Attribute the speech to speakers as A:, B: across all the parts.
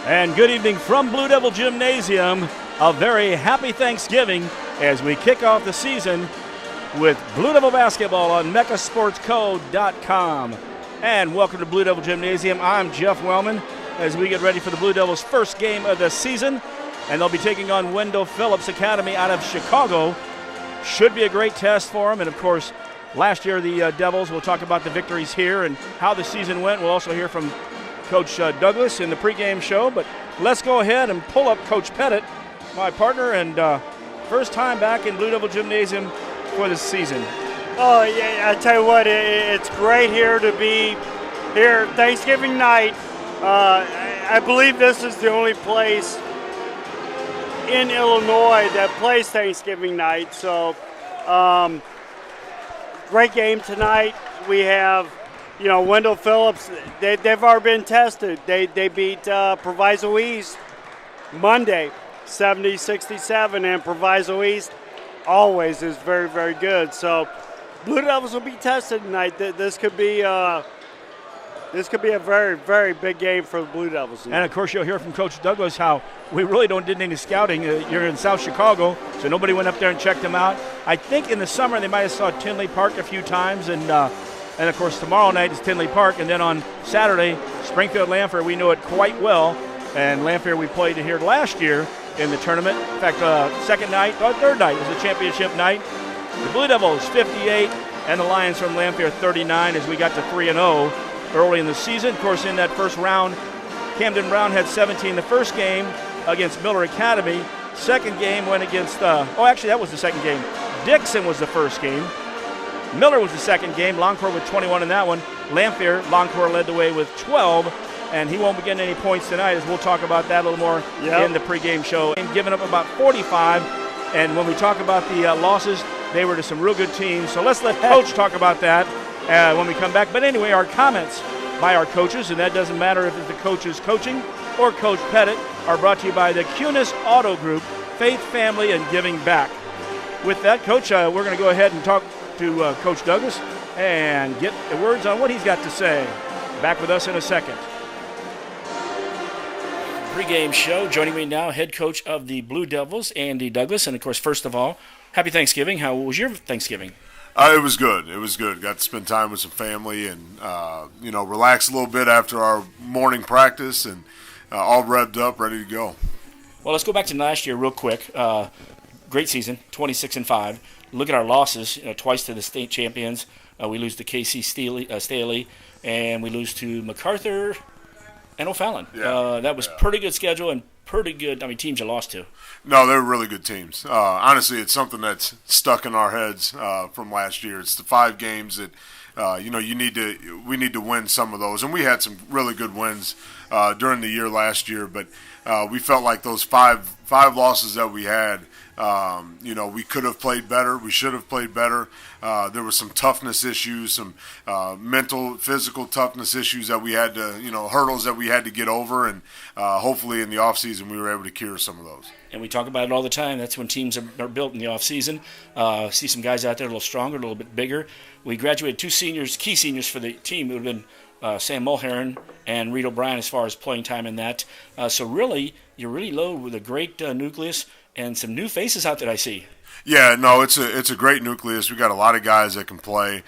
A: And good evening from Blue Devil Gymnasium. A very happy Thanksgiving as we kick off the season with Blue Devil basketball on mechasportscode.com. And welcome to Blue Devil Gymnasium. I'm Jeff Wellman as we get ready for the Blue Devils' first game of the season. And they'll be taking on Wendell Phillips Academy out of Chicago. Should be a great test for them. And, of course, last year the Devils, we'll talk about the victories here and how the season went. We'll also hear from Coach Douglas in the pregame show. But let's go ahead and pull up Coach Pettit, my partner, and first time back in Blue Devil Gymnasium for the season.
B: Oh, yeah, I tell you what, it's great here to be here Thanksgiving night. I believe this is the only place in Illinois that plays Thanksgiving night. So, great game tonight. We have, Wendell Phillips. They've already been tested. They beat Proviso East Monday, 70-67, and Proviso East always is very, very good. So, Blue Devils will be tested tonight. This could be a very, very big game for the Blue Devils tonight.
A: And, of course, you'll hear from Coach Douglas how we really did any scouting. You're in South Chicago, so nobody went up there and checked them out. I think in the summer they might have saw Tinley Park a few times, and of course, tomorrow night is Tinley Park, and then on Saturday, Springfield-Lanphier, we know it quite well, and Lanphier we played here last year in the tournament. In fact, third night was the championship night. The Blue Devils 58, and the Lions from Lanphier 39 as we got to 3-0 early in the season. Of course, in that first round, Camden Brown had 17 the first game against Miller Academy. Second game went against, that was the second game. Dixon was the first game. Miller was the second game. Longcore with 21 in that one. Lanphier, Longcore led the way with 12, and he won't be getting any points tonight, as we'll talk about that a little more in the pregame show. And giving up about 45, and when we talk about the losses, they were to some real good teams. So let's let Coach talk about that when we come back. But anyway, our comments by our coaches, and that doesn't matter if it's the coaches coaching or Coach Pettit, are brought to you by the Cunis Auto Group, Faith, Family, and Giving Back. With that, Coach, we're going to go ahead and talk to Coach Douglas and get the words on what he's got to say. Back with us in a second. Pre-game show. Joining me now, head coach of the Blue Devils, Andy Douglas. And, of course, first of all, happy Thanksgiving. How was your Thanksgiving?
C: It was good. It was good. Got to spend time with some family and, relax a little bit after our morning practice and all revved up, ready to go.
A: Well, let's go back to last year real quick. Great season, 26-5. Look at our losses, twice to the state champions. We lose to KC Staley, and we lose to MacArthur and O'Fallon.
C: Yeah.
A: That was pretty good schedule and pretty good, teams you lost to.
C: No, they were really good teams. Honestly, it's something that's stuck in our heads from last year. It's the 5 games that, we need to win some of those. And we had some really good wins during the year last year, but we felt like those five losses that we had, we could have played better. We should have played better. There were some toughness issues, some mental, physical toughness issues that we had to, hurdles that we had to get over. And hopefully in the offseason we were able to cure some of those.
A: And we talk about it all the time. That's when teams are built in the offseason. See some guys out there a little stronger, a little bit bigger. We graduated 2 seniors, key seniors for the team. It would have been Sam Mulherron and Reed O'Brien as far as playing time in that. So really, you're really loaded with a great nucleus and some new faces out there I see.
C: Yeah, no, it's a great nucleus. We got a lot of guys that can play,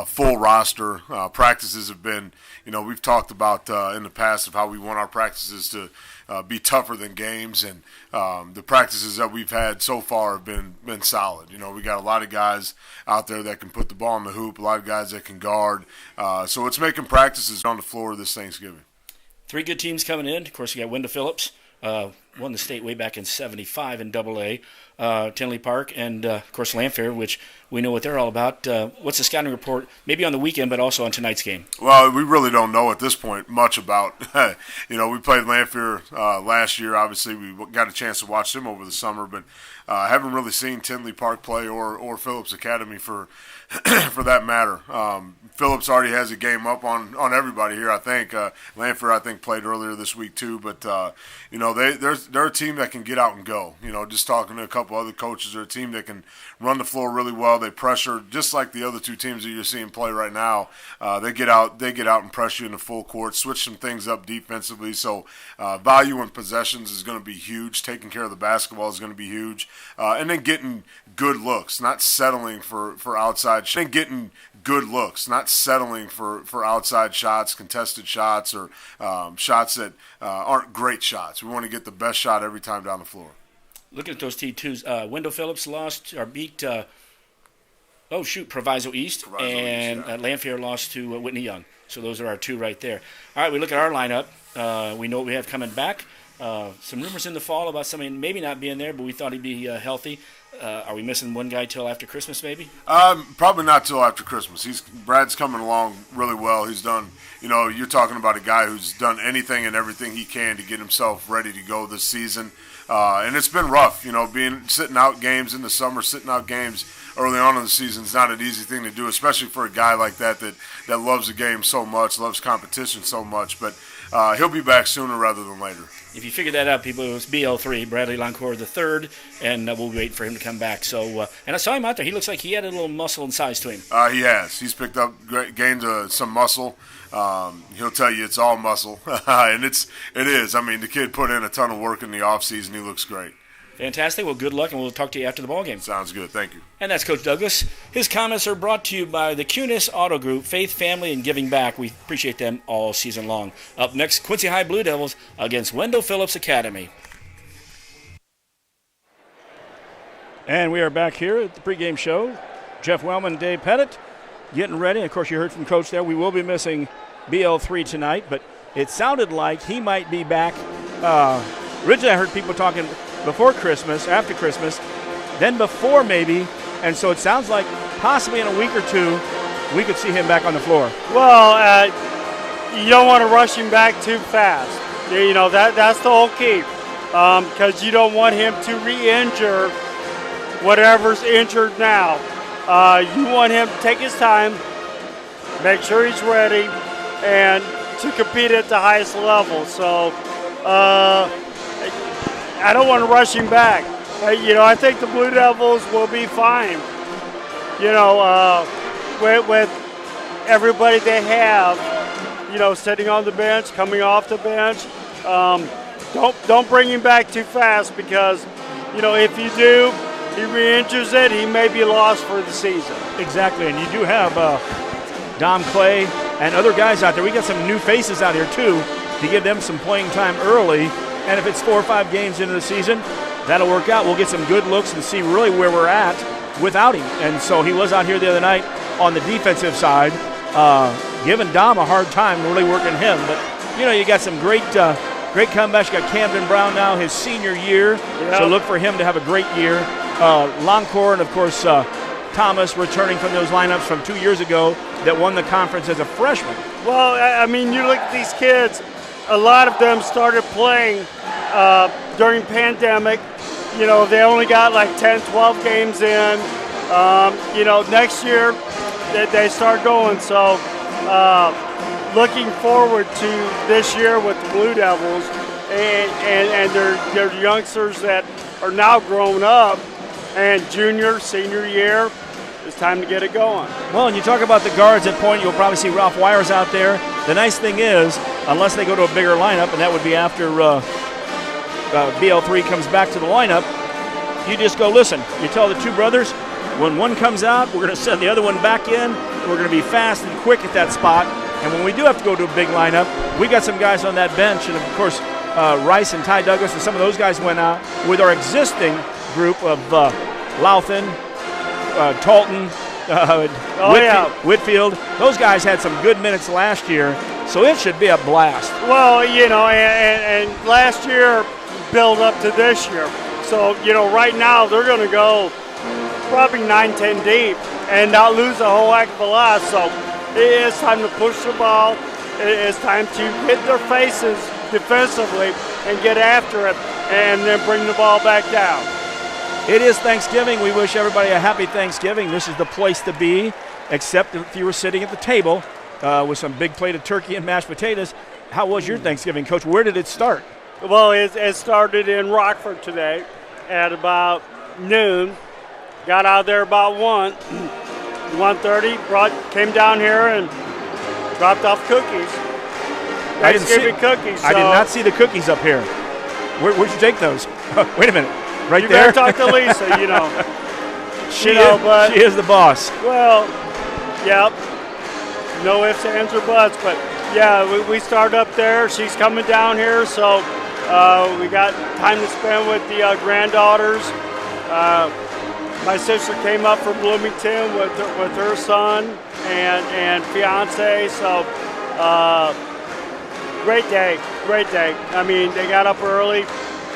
C: full roster. Practices have been, we've talked about in the past of how we want our practices to be tougher than games, and the practices that we've had so far have been solid. We got a lot of guys out there that can put the ball in the hoop, a lot of guys that can guard. So it's making practices on the floor this Thanksgiving.
A: 3 good teams coming in. Of course, you got Wendell Phillips, won the state way back in '75 in AA. Tinley Park, and, of course, Lanphier, which we know what they're all about. What's the scouting report, maybe on the weekend, but also on tonight's game?
C: Well, we really don't know at this point much about, we played Lanphier last year. Obviously, we got a chance to watch them over the summer, but haven't really seen Tinley Park play or Phillips Academy for that matter. Phillips already has a game up on everybody here, I think. Lanphier, I think, played earlier this week too, but, they're a team that can get out and go. Just talking to a couple other coaches, they're a team that can run the floor really well. They pressure just like the other two teams that you're seeing play right now. They get out and pressure you in the full court, switch some things up defensively. So value in possessions is going to be huge. Taking care of the basketball is going to be huge, and then getting good looks, not settling for outside. Getting good looks, not settling for outside shots, contested shots, or shots that aren't great shots. We want to get the best shot every time down the floor.
A: Looking at those T2s, Wendell Phillips beat Proviso East, and Lanphier lost to Whitney Young. So those are our two right there. All right, we look at our lineup. We know what we have coming back. Some rumors in the fall about somebody maybe not being there, but we thought he'd be healthy. Are we missing one guy till after Christmas, maybe?
C: Probably not till after Christmas. Brad's coming along really well. He's done, you're talking about a guy who's done anything and everything he can to get himself ready to go this season. And it's been rough, sitting out games in the summer, sitting out games early on in the season is not an easy thing to do, especially for a guy like that loves the game so much, loves competition so much. But he'll be back sooner rather than later.
A: If you figure that out, people, it was BL3, Bradley Loncourt III, and we'll wait for him to come back. So, and I saw him out there. He looks like he had a little muscle and size to him.
C: He has. He's picked up, gained some muscle. He'll tell you it's all muscle, and it is. I mean, the kid put in a ton of work in the offseason. He looks great.
A: Fantastic. Well, good luck, and we'll talk to you after the ballgame.
C: Sounds good. Thank you.
A: And that's Coach Douglas. His comments are brought to you by the QHS Auto Group, Faith, Family, and Giving Back. We appreciate them all season long. Up next, Quincy High Blue Devils against Wendell Phillips Academy. And we are back here at the pregame show. Jeff Wellman, Dave Pettit getting ready. Of course, you heard from Coach there. We will be missing BL3 tonight, but it sounded like he might be back. Originally, I heard people talking before Christmas, after Christmas, then before maybe, and so it sounds like possibly in a week or two we could see him back on the floor.
B: Well, you don't want to rush him back too fast. That's the whole key, because you don't want him to re-injure whatever's injured now. You want him to take his time, make sure he's ready, and to compete at the highest level. So I don't want to rush him back. I think the Blue Devils will be fine. With everybody they have, sitting on the bench, coming off the bench. Don't bring him back too fast, because, if you do, he re-injures it, he may be lost for the season.
A: Exactly, and you do have Dom Clay and other guys out there. We got some new faces out here, too, to give them some playing time early. And if it's 4 or 5 games into the season, that'll work out. We'll get some good looks and see really where we're at without him. And so he was out here the other night on the defensive side, giving Dom a hard time, really working him. But, you got some great comebacks. You got Camden Brown now, his senior year. Yep. So look for him to have a great year. Loncourt and, of course, Thomas returning from those lineups from 2 years ago that won the conference as a freshman.
B: Well, I mean, you look at these kids. A lot of them started playing during pandemic. They only got like 10, 12 games in. Next year they start going. So looking forward to this year with the Blue Devils and their youngsters that are now grown up, and junior, senior year. It's time to get it going.
A: Well, and you talk about the guards at point, you'll probably see Ralph Wires out there. The nice thing is, unless they go to a bigger lineup, and that would be after BL3 comes back to the lineup, you just go, listen, you tell the two brothers, when one comes out, we're going to send the other one back in. We're going to be fast and quick at that spot. And when we do have to go to a big lineup, we got some guys on that bench. And, of course, Rice and Ty Douglas and some of those guys went out with our existing group of Louthan, Talton, Whitfield. Those guys had some good minutes last year, so it should be a blast.
B: Well, and last year build up to this year. So, right now they're going to go probably 9-10 deep and not lose a whole heck of a lot. So it's time to push the ball. It's time to hit their faces defensively and get after it and then bring the ball back down.
A: It is Thanksgiving. We wish everybody a happy Thanksgiving. This is the place to be, except if you were sitting at the table with some big plate of turkey and mashed potatoes. How was your Thanksgiving, Coach? Where did it start?
B: Well, it started in Rockford today at about noon. Got out there about 1:30. Came down here and dropped off cookies. Thanksgiving cookies. So
A: I did not see the cookies up here. Where'd you take those? Wait a minute. Right
B: you
A: there?
B: You better talk to Lisa, you know.
A: She is the boss.
B: Well, yeah. No ifs, ands, or buts. But, yeah, we started up there. She's coming down here, so we got time to spend with the granddaughters. My sister came up from Bloomington with her son and fiance. So, great day. I mean, they got up early.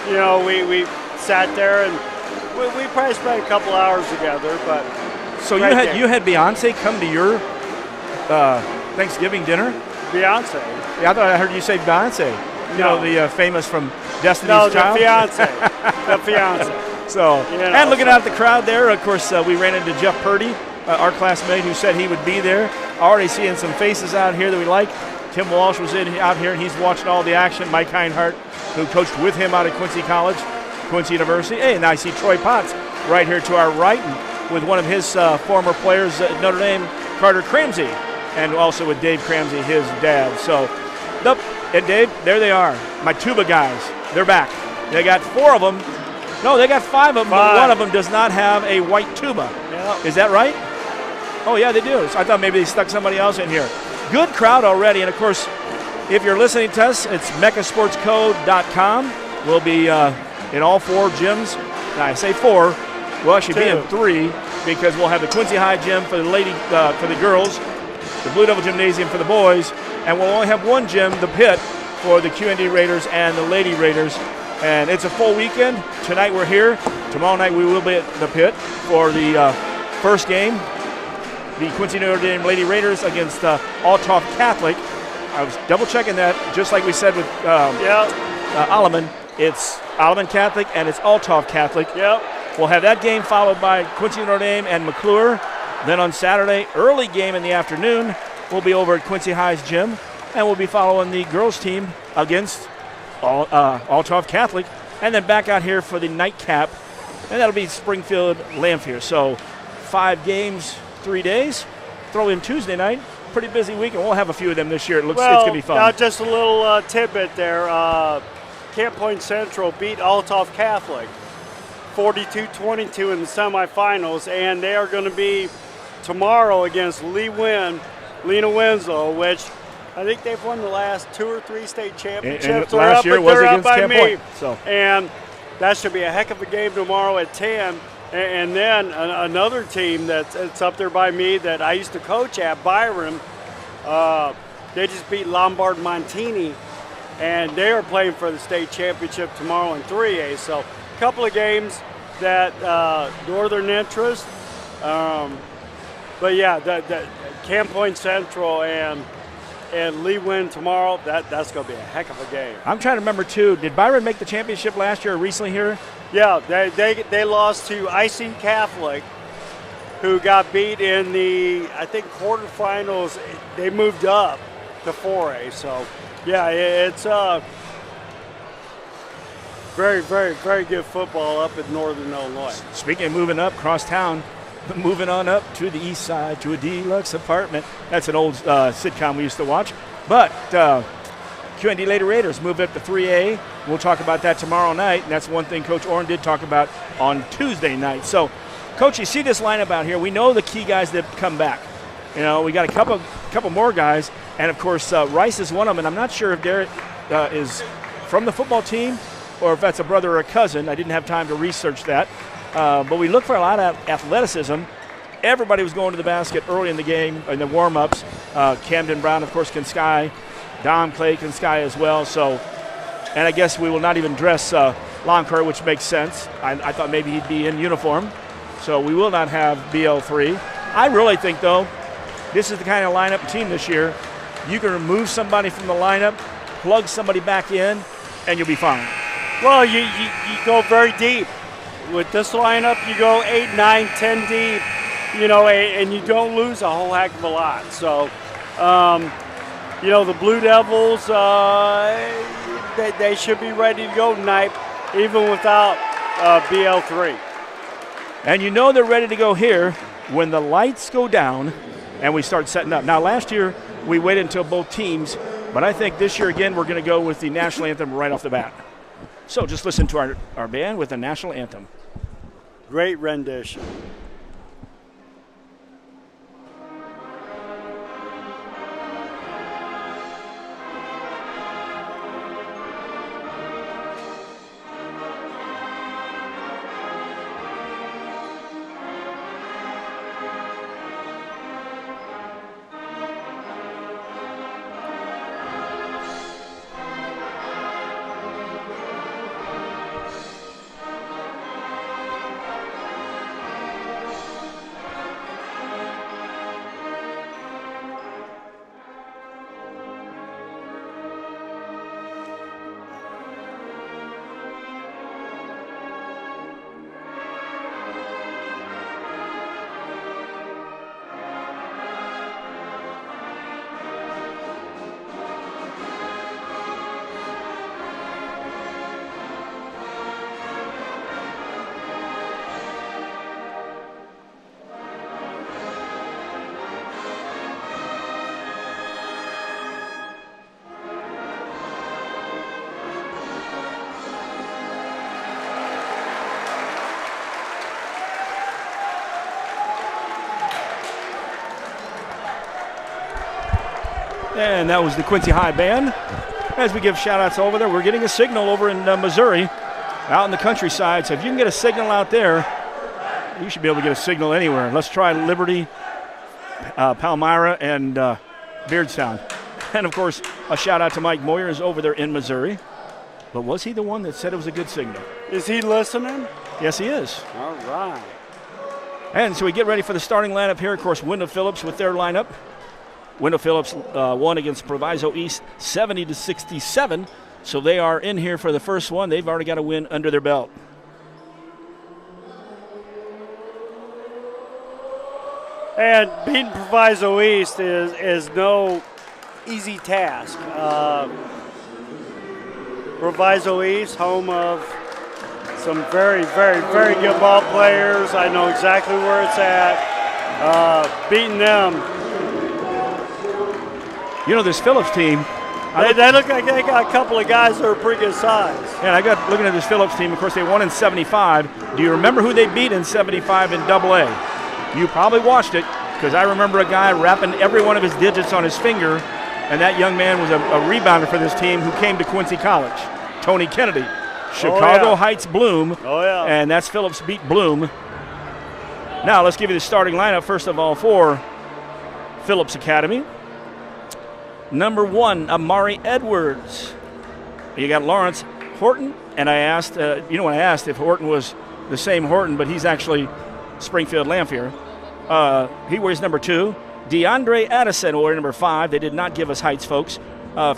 B: You know, we sat there and we probably spent a couple hours together. But
A: so you had Beyonce come to your Thanksgiving dinner?
B: Beyonce.
A: Yeah, I thought I heard you say Beyonce. You know, the famous from Destiny's Child.
B: No, the fiance.
A: So, and looking out at the crowd there, of course, we ran into Jeff Purdy, our classmate, who said he would be there. Already seeing some faces out here that we like. Tim Walsh was out here, and he's watching all the action. Mike Heinhardt, who coached with him out at Quincy College, Quincy University. Hey, and I see Troy Potts right here to our right, and with one of his former players at Notre Dame, Carter Cramsey, and also with Dave Cramsey, his dad. So, and Dave, there they are, my tuba guys. They're back. They got 4 of them. No, they got 5 of them, but one of them does not have a white tuba.
B: Yep.
A: Is that right? Oh, yeah, they do. So I thought maybe they stuck somebody else in here. Good crowd already, and of course, if you're listening to us, it's meccasportscode.com. We'll be in all 4 gyms. Now, I say 4. We'll actually be in 3 because we'll have the Quincy High gym for the girls, the Blue Devil Gymnasium for the boys, and we'll only have 1 gym, the Pit, for the QND Raiders and the Lady Raiders. And it's a full weekend. Tonight we're here. Tomorrow night we will be at the Pit for the first game, the Quincy Notre Dame Lady Raiders against Althoff Catholic. I was double-checking that, just like we said with Alleman. It's Alleman Catholic and it's Althoff Catholic.
B: Yep.
A: We'll have that game followed by Quincy Notre Dame and McClure. Then on Saturday, early game in the afternoon, we'll be over at Quincy High's gym, and we'll be following the girls' team against Althoff Catholic, and then back out here for the nightcap, and that'll be Springfield Lamphere. So 5 games, 3 days. Throw in Tuesday night. Pretty busy week, and we'll have a few of them this year. It's going to be fun.
B: Now just a little tidbit there. Camp Point Central beat Althoff Catholic 42-22 in the semifinals, and they are going to be tomorrow against Lena Winslow, which I think they've won the last 2 or 3 state championships.
A: Last year was against Camp Point.
B: And that should be a heck of a game tomorrow at 10. And then another team that's up there by me that I used to coach at, Byron, they just beat Lombard Montini, and they are playing for the state championship tomorrow in 3A. So a couple of games that northern interest. But yeah, the Camp Point Central and Lee win tomorrow. That's going to be a heck of a game.
A: I'm trying to remember too. Did Byron make the championship last year or recently here?
B: Yeah, they lost to IC Catholic, who got beat in the, I think, quarterfinals. They moved up to 4A. So yeah, it's very, very, very good football up in northern Illinois.
A: Speaking of moving up cross town, moving on up to the east side to a deluxe apartment. That's an old sitcom we used to watch. But QND Lady Raiders moved up to 3A. We'll talk about that tomorrow night, and that's one thing Coach Orrin did talk about on Tuesday night. So, Coach, you see this lineup out here. We know the key guys that come back. You know, we got a couple more guys, and of course Rice is one of them. And I'm not sure if Derek is from the football team or if that's a brother or a cousin. I didn't have time to research that. But we look for a lot of athleticism. Everybody was going to the basket early in the game, in the warm-ups. Camden Brown, of course, can sky. Dom Clay can sky as well. So, and I guess we will not even dress Longcur, which makes sense. I thought maybe he'd be in uniform. So we will not have BL3. I really think, though, this is the kind of lineup team this year. You can remove somebody from the lineup, plug somebody back in, and you'll be fine.
B: Well, you go very deep. With this lineup, you go 8, 9, 10 deep, you know, and you don't lose a whole heck of a lot. So, you know, the Blue Devils, they should be ready to go tonight, even without BL3.
A: And you know they're ready to go here when the lights go down and we start setting up. Now, last year we waited until both teams, but I think this year again we're going to go with the national anthem right off the bat. So just listen to our band with the national anthem.
B: Great rendition.
A: And that was the Quincy High Band. As we give shout-outs over there, we're getting a signal over in Missouri, out in the countryside. So if you can get a signal out there, you should be able to get a signal anywhere. Let's try Liberty, Palmyra, and Beardstown. And, of course, a shout-out to Mike Moyer is over there in Missouri. But was he the one that said it was a good signal?
B: Is he listening?
A: Yes, he is.
B: All right.
A: And so we get ready for the starting lineup here. Of course, Wendell Phillips with their lineup. Wendell Phillips won against Proviso East 70-67. So they are in here for the first one. They've already got a win under their belt.
B: And beating Proviso East is no easy task. Proviso East, home of some very, very, very good ball players. I know exactly where it's at. Beating them.
A: You know, this Phillips team.
B: They look like they got a couple of guys that are pretty good size.
A: And I got looking at this Phillips team. Of course, they won in 75. Do you remember who they beat in 75 in AA? You probably watched it, because I remember a guy wrapping every one of his digits on his finger, and that young man was a rebounder for this team who came to Quincy College, Tony Kennedy. Chicago Heights Bloom.
B: Oh, yeah.
A: And that's Phillips beat Bloom. Now, let's give you the starting lineup, first of all, for Phillips Academy. Number 1, Amari Edwards. You got Lawrence Horton, and I asked, when I asked if Horton was the same Horton, but he's actually Springfield Lamphere. He wears number 2. DeAndre Addison will wear number 5. They did not give us Heights, folks.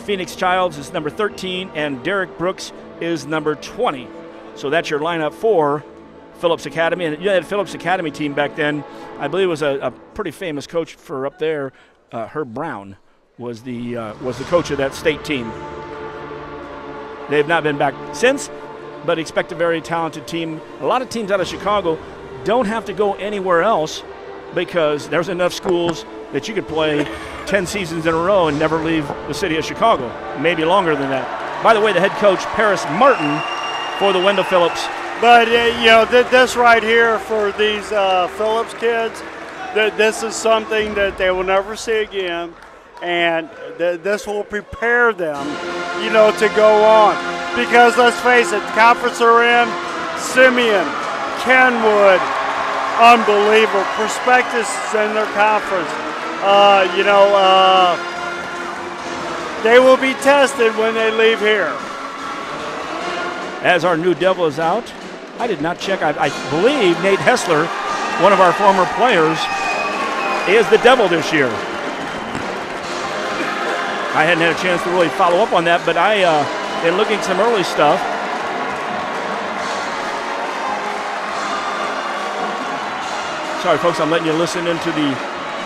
A: Phoenix Childs is number 13, and Derek Brooks is number 20. So that's your lineup for Phillips Academy. And you had Phillips Academy team back then. I believe it was a pretty famous coach for up there, Herb Brown. Was the coach of that state team. They have not been back since, but expect a very talented team. A lot of teams out of Chicago don't have to go anywhere else because there's enough schools that you could play 10 seasons in a row and never leave the city of Chicago, maybe longer than that. By the way, the head coach, Paris Martin, for the Wendell Phillips.
B: But, this right here for these Phillips kids, this is something that they will never see again. And this will prepare them, to go on. Because let's face it, the conference they're in, Simeon, Kenwood, unbelievable. Prospectus is in their conference. They will be tested when they leave here.
A: As our new Devil is out, I did not check. I believe Nate Hessler, one of our former players, is the Devil this year. I hadn't had a chance to really follow up on that, but in looking at some early stuff, sorry folks, I'm letting you listen into the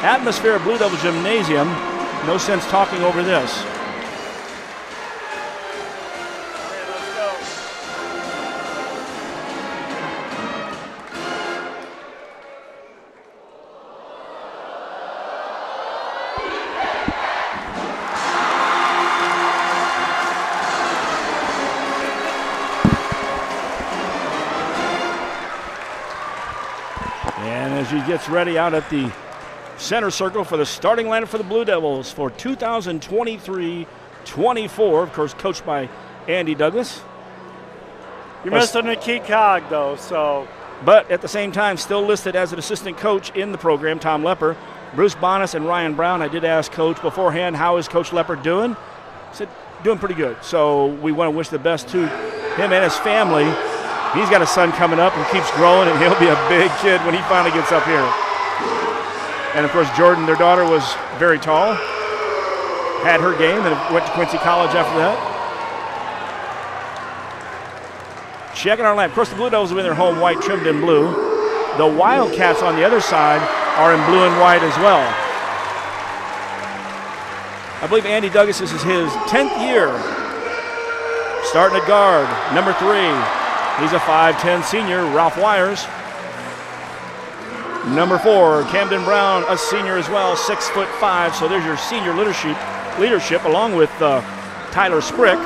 A: atmosphere of Blue Devil Gymnasium. No sense talking over this. he gets ready out at the center circle for the starting lineup for the Blue Devils for 2023-24, of course, coached by Andy Douglas.
B: You're missing a key cog, though, so.
A: But at the same time, still listed as an assistant coach in the program, Tom Lepper. Bruce Bonas and Ryan Brown. I did ask Coach beforehand, how is Coach Lepper doing? He said, doing pretty good. So we want to wish the best to him and his family. He's got a son coming up and keeps growing, and he'll be a big kid when he finally gets up here. And, of course, Jordan, their daughter, was very tall, had her game, and went to Quincy College after that. Checking our lineup. Of course, the Blue Devils are in their home white, trimmed in blue. The Wildcats on the other side are in blue and white as well. I believe Andy Douglas, this is his 10th year. Starting at guard, number 3. He's a 5'10 senior, Ralph Wires. Number 4, Camden Brown, a senior as well, 6'5". So there's your senior leadership along with Tyler Sprick.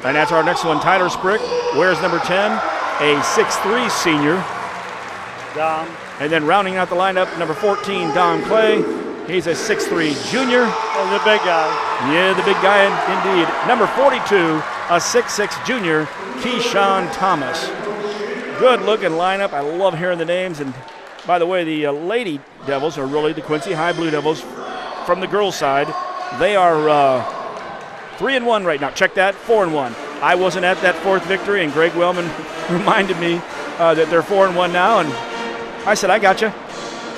A: And that's our next one, Tyler Sprick. Wears number 10, a 6'3 senior.
B: Dom.
A: And then rounding out the lineup, number 14, Don Clay. He's a 6'3 junior.
B: And the big guy.
A: Yeah, the big guy indeed. Number 42, a 6'6 junior, Keyshawn Thomas. Good looking lineup. I love hearing the names. And by the way, the Lady Devils are really the Quincy High Blue Devils from the girls' side. They are 3-1 right now. Check that, 4-1. I wasn't at that 4th victory, and Greg Wellman reminded me that they're 4-1 now, and I said, I got you.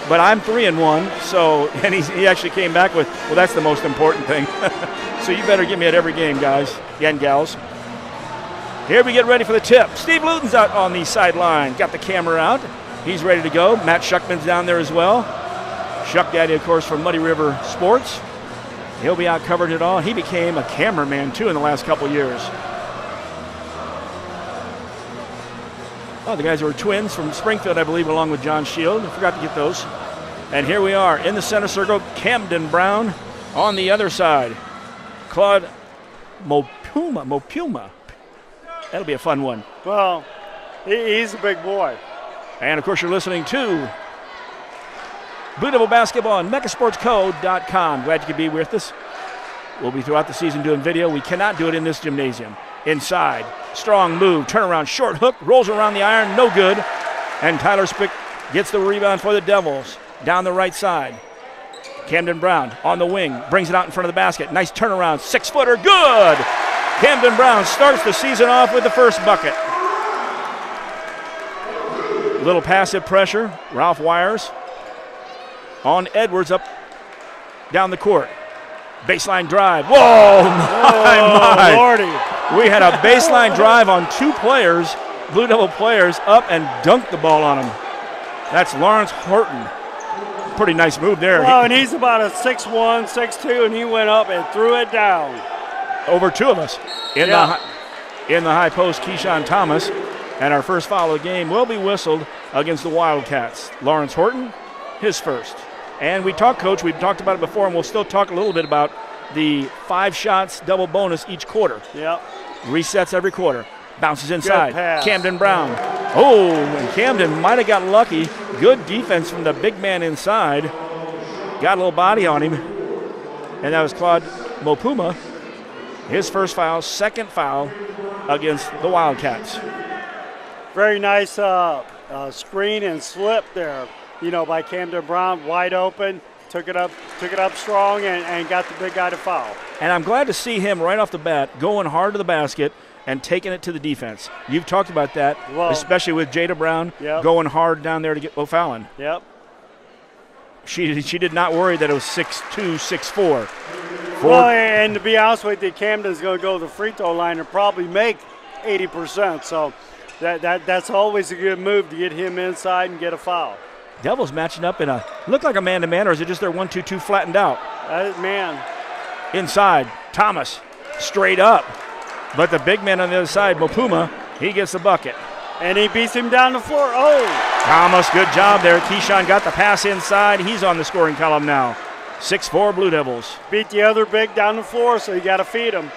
A: But I'm 3-1, so, and he actually came back with, well, that's the most important thing. So you better get me at every game, guys and gals. Here we get ready for the tip. Steve Luton's out on the sideline. Got the camera out. He's ready to go. Matt Shuckman's down there as well. Shuck Daddy, of course, from Muddy River Sports. He'll be out covering it all. He became a cameraman, too, in the last couple years. Oh, the guys who were twins from Springfield, I believe, along with John Shield. I forgot to get those. And here we are in the center circle. Camden Brown on the other side. Claude Mopuma. That'll be a fun one.
B: Well, he's a big boy.
A: And, of course, you're listening to Blue Devil Basketball on megasportsco.com. Glad you could be with us. We'll be throughout the season doing video. We cannot do it in this gymnasium. Inside, strong move, turnaround, short hook, rolls around the iron, no good. And Tyler Spick gets the rebound for the Devils down the right side. Camden Brown on the wing, brings it out in front of the basket. Nice turnaround, 6-footer, good! Camden Brown starts the season off with the first bucket. Little passive pressure, Ralph Wires on Edwards up down the court. Baseline drive. Whoa, my.
B: Lordy.
A: We had a baseline drive on 2 players, Blue Devil players, up and dunked the ball on him. That's Lawrence Horton. Pretty nice move there.
B: Well, and he's about a 6'1", 6'2", and he went up and threw it down.
A: Over 2 of us. In the high post, Keyshawn Thomas. And our first foul of the game will be whistled against the Wildcats. Lawrence Horton, his first. And we talked, Coach, we've talked about it before, and we'll still talk a little bit about the 5 shots, double bonus each quarter.
B: Yep.
A: Resets every quarter. Bounces inside.
B: Pass.
A: Camden Brown. Oh, and Camden might have got lucky. Good defense from the big man inside. Got a little body on him. And that was Claude Mopuma. His first foul, second foul against the Wildcats.
B: Very nice screen and slip there, by Camden Brown, wide open. Took it up strong and got the big guy to foul.
A: And I'm glad to see him right off the bat going hard to the basket and taking it to the defense. You've talked about that, especially with Jada Brown going hard down there to get fouling.
B: Yep.
A: She did not worry that it was 6'2", 6'4".
B: Well, and to be honest with you, Camden's going to go to the free throw line and probably make 80%. So that's always a good move to get him inside and get a foul.
A: Devils matching up in look like a man-to-man, or is it just their 1-2-2 flattened out?
B: Man.
A: Inside, Thomas, straight up. But the big man on the other side, Mopuma, he gets the bucket.
B: And he beats him down the floor. Oh!
A: Thomas, good job there. Keyshawn got the pass inside. He's on the scoring column now. 6'4" Blue Devils.
B: Beat the other big down the floor, so you got to feed him.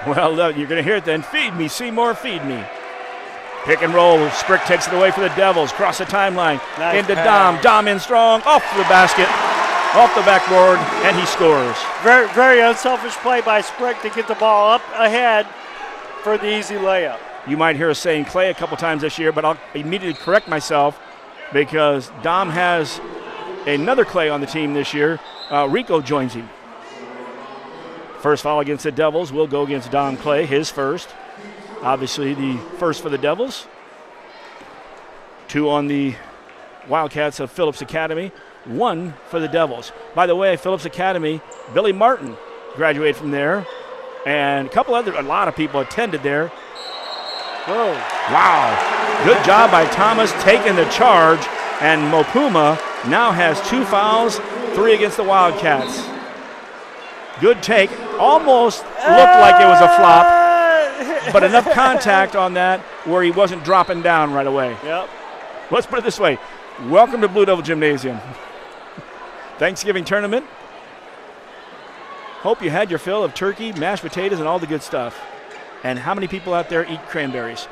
A: Well, you're going to hear it then. Feed me, Seymour, feed me. Pick and roll. Sprick takes it away for the Devils. Cross the timeline.
B: Nice
A: into
B: pass.
A: Dom. Dom in strong. Off the basket. Off the backboard. And he scores.
B: Very, very unselfish play by Sprick to get the ball up ahead for the easy layup.
A: You might hear us saying Clay a couple times this year, but I'll immediately correct myself because Dom has another Clay on the team this year. Rico joins him. First foul against the Devils will go against Dom Clay, his first. Obviously the first for the Devils. 2 on the Wildcats of Phillips Academy. 1 for the Devils. By the way, Phillips Academy, Billy Martin graduated from there. And a lot of people attended there.
B: Whoa.
A: Wow. Good job by Thomas taking the charge. And Mopuma now has 2 fouls, 3 against the Wildcats. Good take. Almost looked like it was a flop. But enough contact on that where he wasn't dropping down right away.
B: Yep.
A: Let's put it this way. Welcome to Blue Devil Gymnasium. Thanksgiving tournament. Hope you had your fill of turkey, mashed potatoes, and all the good stuff. And how many people out there eat cranberries?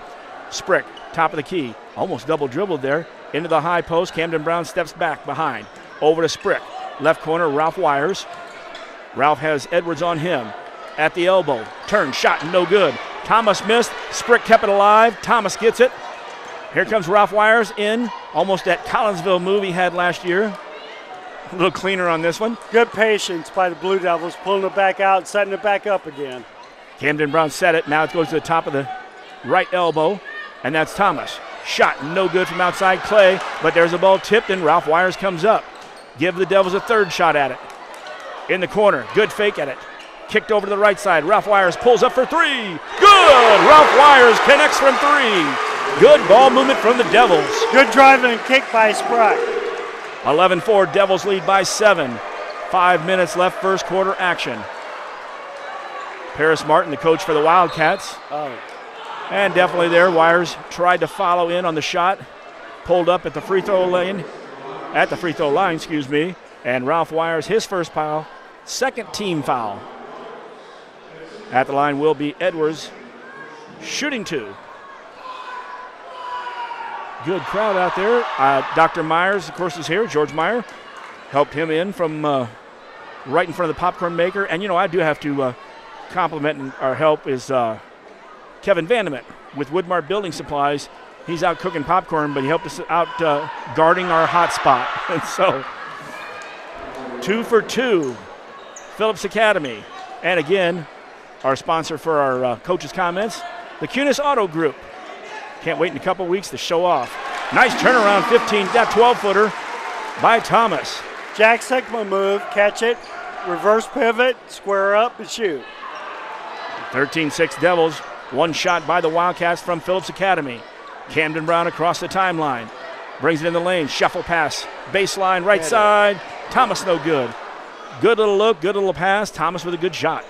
A: Sprick, top of the key. Almost double dribbled there. Into the high post. Camden Brown steps back behind. Over to Sprick. Left corner, Ralph Wires. Ralph has Edwards on him. At the elbow. Turn, shot, no good. Thomas missed. Sprick kept it alive. Thomas gets it. Here comes Ralph Wires in. Almost that Collinsville move he had last year. A little cleaner on this one.
B: Good patience by the Blue Devils, pulling it back out and setting it back up again.
A: Camden Brown set it. Now it goes to the top of the right elbow. And that's Thomas. Shot no good from outside Clay. But there's a ball tipped and Ralph Wires comes up. Give the Devils a third shot at it. In the corner. Good fake at it. Kicked over to the right side. Ralph Wires pulls up for 3. Good! Ralph Wires connects from 3. Good ball movement from the Devils.
B: Good driving and kick by Sprick.
A: 11-4, Devils lead by 7. 5 minutes left, first quarter action. Paris Martin, the coach for the Wildcats. And definitely there, Wires tried to follow in on the shot. Pulled up at the free throw line, and Ralph Wires, his first foul, second team foul. At the line will be Edwards, shooting 2. Good crowd out there. Dr. Myers, of course, is here. George Meyer helped him in from right in front of the popcorn maker. And, I do have to compliment our help is Kevin Vandeman with Woodmart Building Supplies. He's out cooking popcorn, but he helped us out guarding our hot spot. And so, 2 for 2, Phillips Academy. And again, our sponsor for our coaches' comments, the Cunis Auto Group. Can't wait in a couple weeks to show off. Nice turnaround, 12-footer by Thomas.
B: Jack Sigma move, catch it, reverse pivot, square up, and shoot.
A: 13-6 Devils. 1 shot by the Wildcats from Phillips Academy. Camden Brown across the timeline. Brings it in the lane, shuffle pass. Baseline, right side. Thomas no good. Good little look, good little pass. Thomas with a good shot.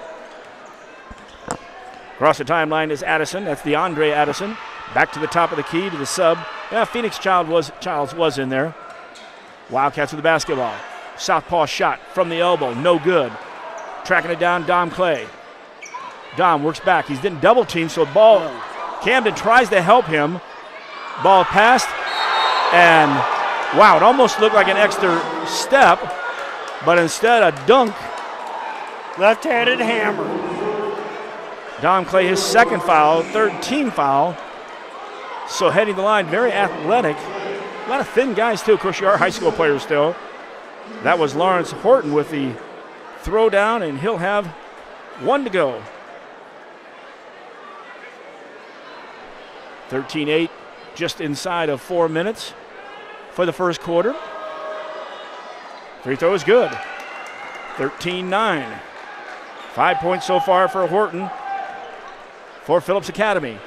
A: Across the timeline is Addison. That's DeAndre Addison. Back to the top of the key to the sub. Yeah, Phoenix Childs was in there. Wildcats with the basketball. Southpaw shot from the elbow. No good. Tracking it down, Dom Clay. Dom works back. He's getting double teamed, so ball. Camden tries to help him. Ball passed. And, wow, it almost looked like an extra step. But instead, a dunk.
B: Left-handed hammer.
A: Dom Clay, his second foul, third team foul. So heading the line, very athletic. A lot of thin guys, too. Of course, you are high school players still. That was Lawrence Horton with the throw down, and he'll have 1 to go. 13-8, just inside of 4 minutes for the first quarter. Free throw is good. 13-9. 5 points so far for Horton for Phillips Academy.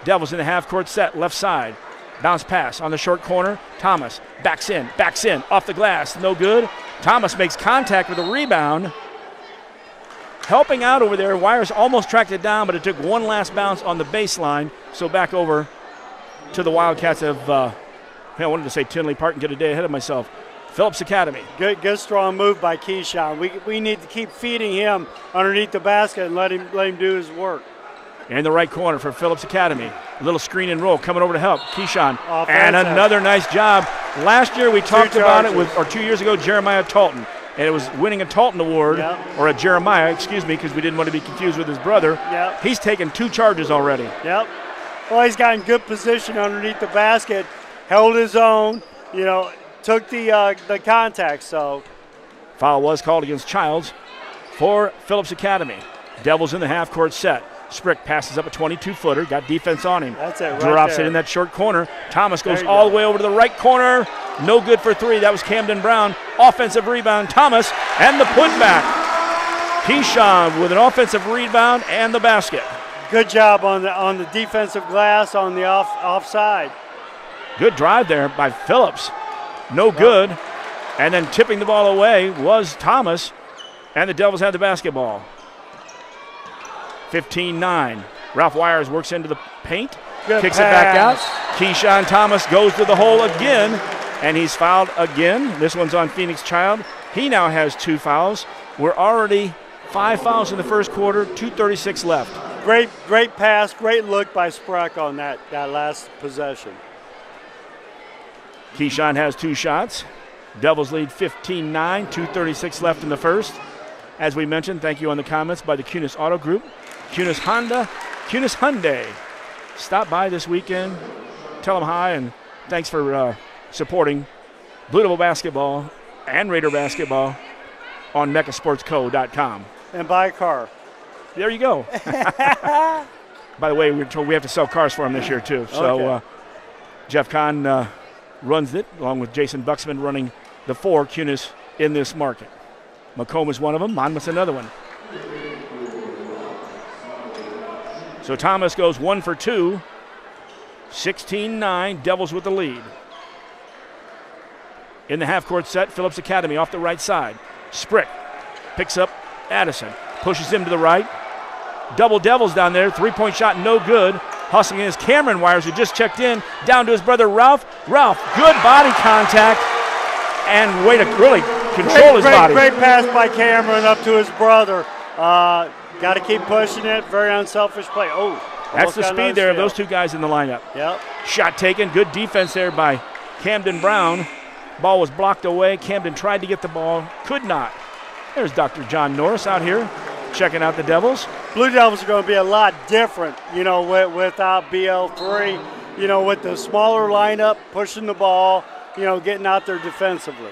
A: Devils in the half-court set, left side. Bounce pass on the short corner. Thomas backs in, off the glass, no good. Thomas makes contact with a rebound. Helping out over there, Wires almost tracked it down, but it took one last bounce on the baseline. So back over to the Wildcats of, I wanted to say Tinley Park and get a day ahead of myself. Phillips Academy.
B: Good strong move by Keyshawn. We need to keep feeding him underneath the basket and let him do his work.
A: In the right corner for Phillips Academy. A little screen and roll coming over to help. Keyshawn.
B: Offensive.
A: And another nice job. Last year we talked about it or 2 years ago, Jeremiah Talton. And it was winning a Talton Award, or a Jeremiah, excuse me, because we didn't want to be confused with his brother.
B: Yep.
A: He's taken 2 charges already.
B: Yep. Well, he's got in good position underneath the basket, held his own, took the contact. So
A: foul was called against Childs for Phillips Academy. Devils in the half-court set. Sprick passes up a 22-footer, got defense on him.
B: That's it, right
A: Drops
B: there.
A: it in that short corner. Thomas goes all the way over to the right corner. No good for 3. That was Camden Brown. Offensive rebound, Thomas, and the putback. Keyshawn with an offensive rebound and the basket.
B: Good job on the defensive glass on the offside.
A: Good drive there by Phillips. No good. And then tipping the ball away was Thomas, and the Devils had the basketball. 15-9. Ralph Wires works into the paint, kicks it back out. Keyshawn Thomas goes to the hole again, and he's fouled again. This one's on Phoenix Child. He now has 2 fouls. We're already 5 fouls in the first quarter, 2:36 left.
B: Great pass, great look by Spreck on that last possession.
A: Keyshawn has 2 shots. Devils lead 15-9, 2:36 left in the first. As we mentioned, thank you on the comments by the Kunis Auto Group. Kunis Honda, Kunis Hyundai. Stop by this weekend, tell them hi, and thanks for supporting Blue Devil basketball and Raider basketball on mechasportsco.com.
B: And buy a car.
A: There you go. By the way, we're told we have to sell cars for him this year, too. So Jeff Kahn runs it, along with Jason Buxman running the 4 Kunis in this market. Macomb is one of them. Monmouth's another one. So Thomas goes 1 for 2. 16-9, Devils with the lead. In the half-court set, Phillips Academy off the right side. Sprick picks up Addison, pushes him to the right. Double Devils down there, 3-point shot, no good. Hustling against Cameron Wires, who just checked in, down to his brother Ralph. Ralph, good body contact, and way to really control his body.
B: Great pass by Cameron up to his brother. Got to keep pushing it. Very unselfish play.
A: That's the speed there of those 2 guys in the lineup.
B: Yep.
A: Shot taken. Good defense there by Camden Brown. Ball was blocked away. Camden tried to get the ball. Could not. There's Dr. John Norris out here checking out the Devils.
B: Blue Devils are going to be a lot different, without BL3, with the smaller lineup, pushing the ball, getting out there defensively.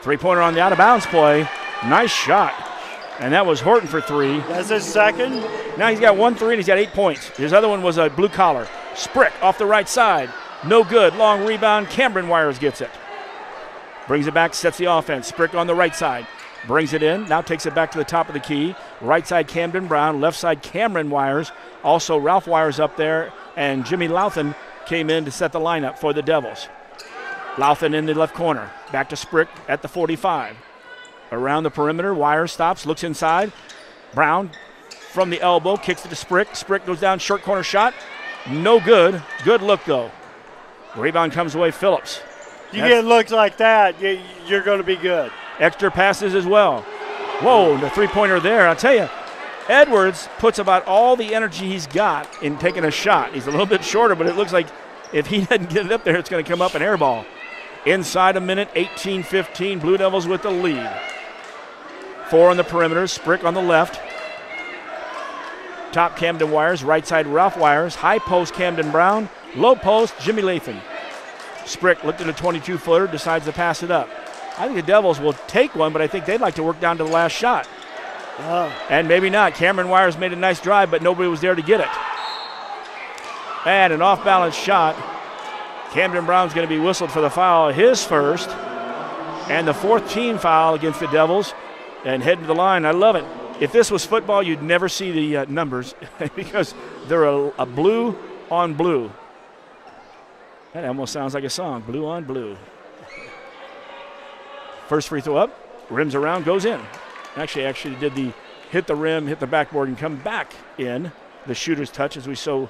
A: 3-pointer on the out-of-bounds play. Nice shot. And that was Horton for 3.
B: That's his second.
A: Now he's got 1 3 and he's got 8 points. His other one was a blue collar. Sprick off the right side. No good. Long rebound. Cameron Wires gets it. Brings it back, sets the offense. Sprick on the right side. Brings it in. Now takes it back to the top of the key. Right side Camden Brown. Left side Cameron Wires. Also Ralph Wires up there. And Jimmy Louthan came in to set the lineup for the Devils. Louthan in the left corner. Back to Sprick at the 45. Around the perimeter, Wires stops, looks inside. Brown from the elbow, kicks it to Sprick. Sprick goes down, short corner shot. No good. Good look, though. Rebound comes away, Phillips.
B: You get looks like that, you're going to be good.
A: Extra passes as well. Whoa, the 3-pointer there. I'll tell you, Edwards puts about all the energy he's got in taking a shot. He's a little bit shorter, but it looks like if he doesn't get it up there, it's going to come up an air ball. Inside a minute, 18-15, Blue Devils with the lead. 4 on the perimeter, Sprick on the left. Top Camden Wires, right side Ralph Wires. High post Camden Brown, low post Jimmy Lathan. Sprick looked at a 22-footer, decides to pass it up. I think the Devils will take one, but I think they'd like to work down to the last shot. And maybe not. Cameron Wires made a nice drive, but nobody was there to get it. And an off-balance shot. Camden Brown's going to be whistled for the foul, his first. And the 4th team foul against the Devils. And heading to the line, I love it. If this was football, you'd never see the numbers because they're a blue on blue. That almost sounds like a song, blue on blue. First free throw up, rims around, goes in. Actually did the hit the rim, hit the backboard, and come back in. The shooter's touch, as we so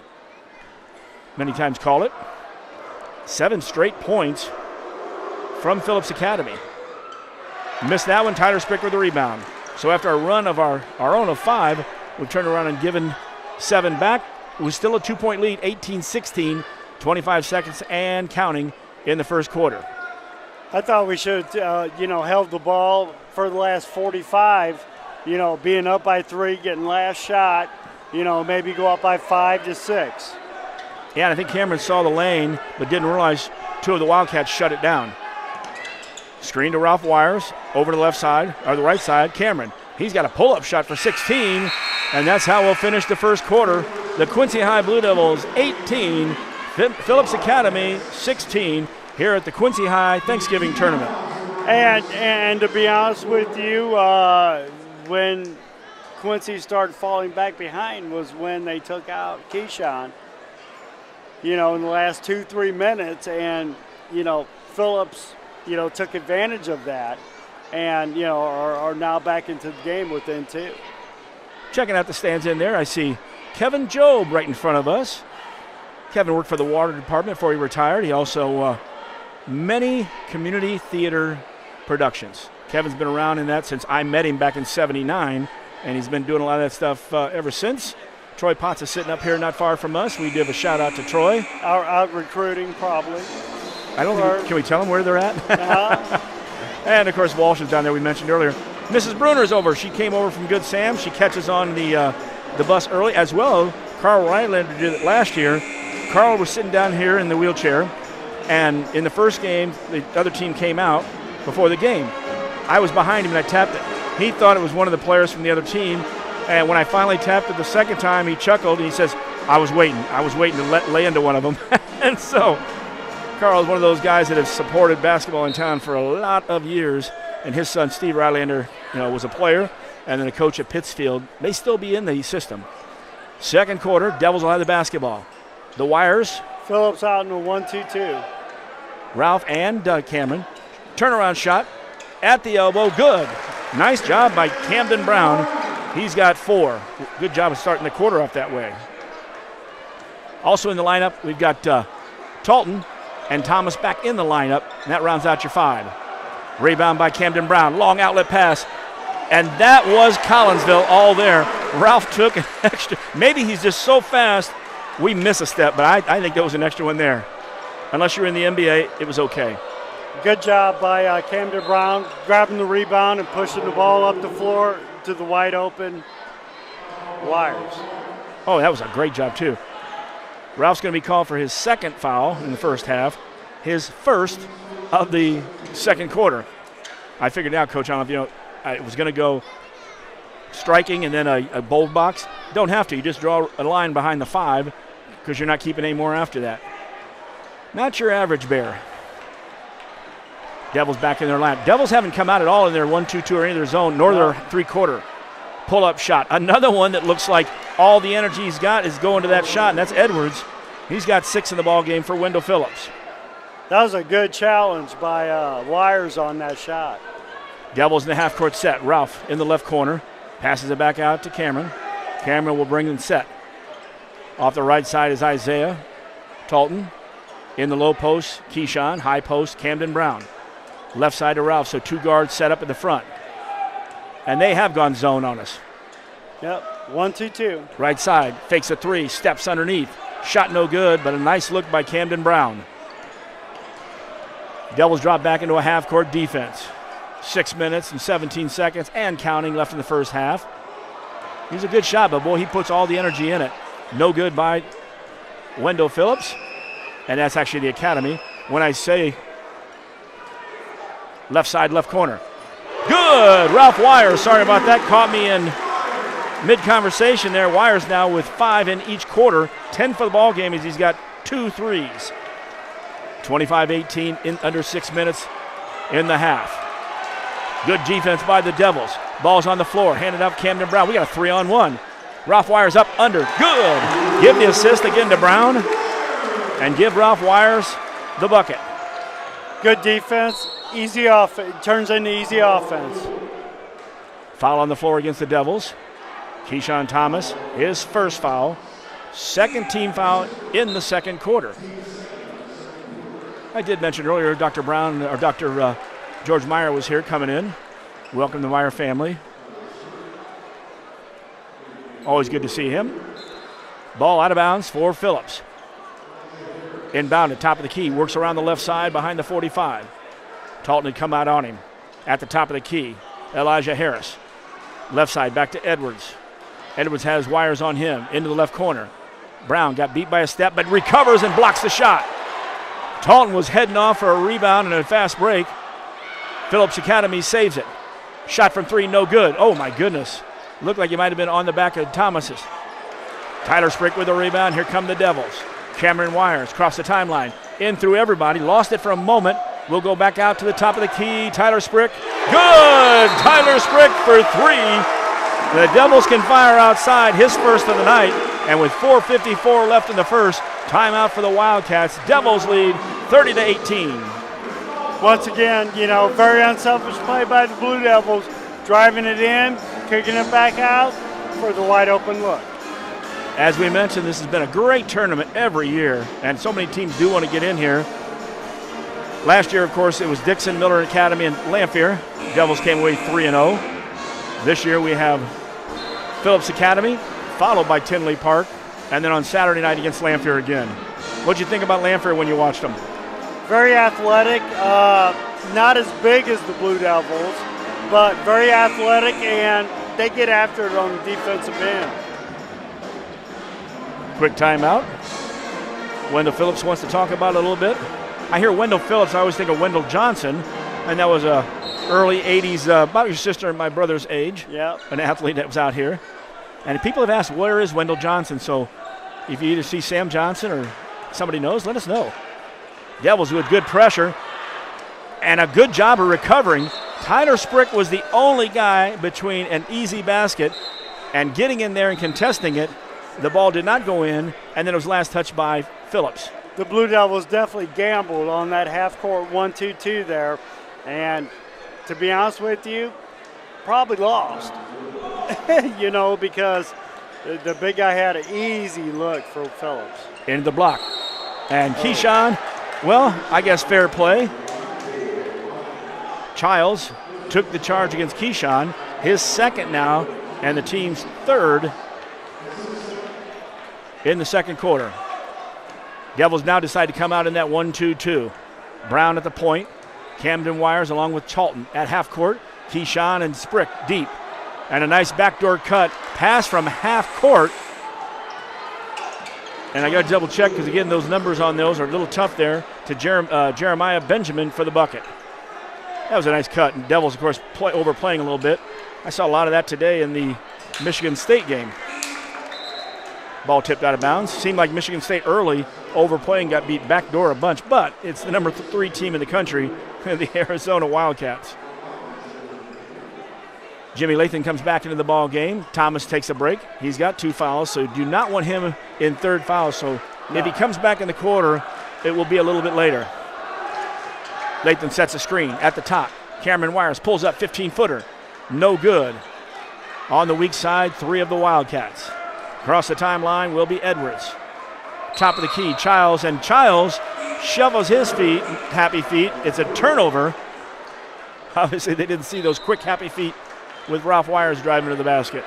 A: many times call it. 7 straight points from Phillips Academy. Missed that one, Tyler Sprick with the rebound. So after a run of our own of 5, we've turned around and given 7 back. It was still a 2-point lead, 18-16, 25 seconds and counting in the first quarter.
B: I thought we should have, held the ball for the last 45, being up by 3, getting last shot, maybe go up by 5 to 6.
A: Yeah, and I think Cameron saw the lane but didn't realize 2 of the Wildcats shut it down. Screen to Ralph Wires, over to the left side, or the right side, Cameron. He's got a pull-up shot for 16, and that's how we'll finish the first quarter. The Quincy High Blue Devils 18, Phillips Academy 16, here at the Quincy High Thanksgiving Tournament.
B: And to be honest with you, when Quincy started falling back behind was when they took out Keyshawn, in the last 2-3 minutes, and, Phillips, took advantage of that and, are now back into the game within 2.
A: Checking out the stands in there, I see Kevin Jobe right in front of us. Kevin worked for the water department before he retired. He also many community theater productions. Kevin's been around in that since I met him back in '79, and he's been doing a lot of that stuff ever since. Troy Potts is sitting up here not far from us. We give a shout out to Troy.
B: Out recruiting, probably.
A: I don't think, can we tell them where they're at?
B: Uh-huh.
A: And of course Walsh is down there, we mentioned earlier. Mrs. Bruner's over. She came over from Good Sam. She catches on the bus early, as well. Carl Rylander did it last year. Carl was sitting down here in the wheelchair, and in the first game, the other team came out before the game. I was behind him and I tapped it. He thought it was one of the players from the other team, and when I finally tapped it the second time, he chuckled and he says, I was waiting to lay into one of them. And so Carl is one of those guys that have supported basketball in town for a lot of years, and his son Steve Rylander was a player and then a coach at Pittsfield. May still be in the system. Second quarter, Devils will have the basketball. The Wires.
B: Phillips out in a 1-2-2.
A: Ralph and Cameron. Turnaround shot at the elbow. Good. Nice job by Camden Brown. He's got 4. Good job of starting the quarter off that way. Also in the lineup, we've got Talton and Thomas back in the lineup, and that rounds out your 5. Rebound by Camden Brown. Long outlet pass. And that was Collinsville all there. Ralph took an extra. Maybe he's just so fast we miss a step, but I think there was an extra one there. Unless you're in the NBA, it was okay.
B: Good job by Camden Brown, grabbing the rebound and pushing the ball up the floor to the wide open Wires.
A: Oh, that was a great job, too. Ralph's going to be called for his second foul in the first half, his first of the second quarter. I figured out, Coach, I don't know if I was going to go striking and then a bold box. Don't have to. You just draw a line behind the 5 because you're not keeping any more after that. Not your average Bear. Devils back in their line. Devils haven't come out at all in their 1-2-2 or any of their zone, nor their 3-quarter. Pull-up shot. Another one that looks like all the energy he's got is going to that shot, and that's Edwards. He's got 6 in the ball game for Wendell Phillips.
B: That was a good challenge by Wires on that shot.
A: Devils in the half-court set. Ralph in the left corner. Passes it back out to Cameron. Cameron will bring in set. Off the right side is Isaiah Talton. In the low post, Keyshawn. High post, Camden Brown. Left side to Ralph, so 2 guards set up in the front. And they have gone zone on us.
B: Yep, 1-2-2.
A: Right side, fakes a 3, steps underneath. Shot no good, but a nice look by Camden Brown. Devils drop back into a half-court defense. 6 minutes and 17 seconds and counting left in the first half. He's a good shot, but boy, he puts all the energy in it. No good by Wendell Phillips, and that's actually the academy. When I say left side, left corner. Good! Ralph Wires, sorry about that, caught me in mid-conversation there. Wires now with 5 in each quarter. 10 for the ball game as he's got 2 threes. 25-18 in under 6 minutes in the half. Good defense by the Devils. Ball's on the floor, handed up Camden Brown. We got a 3-on-1. Ralph Wires up under. Good. Give the assist again to Brown and give Ralph Wires the bucket.
B: Good defense, easy offense. Turns into easy offense.
A: Foul on the floor against the Devils. Keyshawn Thomas, his first foul. Second team foul in the second quarter. I did mention earlier Dr. Brown, or Dr. George Meyer was here coming in. Welcome to the Meyer family. Always good to see him. Ball out of bounds for Phillips. Inbound at top of the key. Works around the left side behind the 45. Talton had come out on him at the top of the key. Elijah Harris. Left side back to Edwards. Edwards has Wires on him into the left corner. Brown got beat by a step but recovers and blocks the shot. Talton was heading off for a rebound and a fast break. Phillips Academy saves it. Shot from three, no good. Oh my goodness. Looked like he might have been on the back of Thomas's. Tyler Sprick with a rebound. Here come the Devils. Cameron Wires across the timeline. In through everybody. Lost it for a moment. We'll go back out to the top of the key. Tyler Sprick. Good! Tyler Sprick for three. The Devils can fire outside, his first of the night. And with 4:54 left in the first, timeout for the Wildcats. Devils lead 30-18.
B: Once again, very unselfish play by the Blue Devils. Driving it in, kicking it back out for the wide open look.
A: As we mentioned, this has been a great tournament every year, and so many teams do want to get in here. Last year, of course, it was Dixon, Miller Academy, and Lanphier. Devils came away 3-0. This year we have Phillips Academy, followed by Tinley Park, and then on Saturday night against Lanphier again. What'd you think about Lanphier when you watched them?
B: Very athletic, not as big as the Blue Devils, but very athletic, and they get after it on the defensive end.
A: Quick timeout. Wendell Phillips wants to talk about it a little bit. I hear Wendell Phillips, I always think of Wendell Johnson, and that was a early 80s, about your sister and my brother's age,
B: Yep.
A: an athlete that was out here. And people have asked, where is Wendell Johnson? So if you either see Sam Johnson or somebody knows, let us know. Devils with good pressure and a good job of recovering. Tyler Sprick was the only guy between an easy basket and getting in there and contesting it. The ball did not go in, and then it was last touched by Phillips.
B: The Blue Devils definitely gambled on that half-court 1-2-2 there, and to be honest with you, probably lost. Because the big guy had an easy look for Phillips.
A: Into the block. And Keyshawn, well, I guess fair play. Childs took the charge against Keyshawn, his second now, and the team's third in the second quarter. Devils now decide to come out in that 1-2-2. Brown at the point. Camden Wires along with Talton at half court. Keyshawn and Sprick deep. And a nice backdoor cut. Pass from half court. And I got to double check because, again, those numbers on those are a little tough there to Jeremiah Benjamin for the bucket. That was a nice cut. And Devils, of course, overplaying a little bit. I saw a lot of that today in the Michigan State game. Ball tipped out of bounds. Seemed like Michigan State early overplaying, got beat backdoor a bunch, but it's the number 3 team in the country, the Arizona Wildcats. Jimmy Lathan comes back into the ball game. Thomas takes a break. He's got 2 fouls, so do not want him in third foul. So if he comes back in the quarter, it will be a little bit later. Lathan sets a screen at the top. Cameron Wires pulls up 15-footer. No good. On the weak side, 3 of the Wildcats. Across the timeline will be Edwards. Top of the key, Childs, and Childs shovels his feet, happy feet. It's a turnover. Obviously, they didn't see those quick, happy feet with Ralph Wires driving to the basket.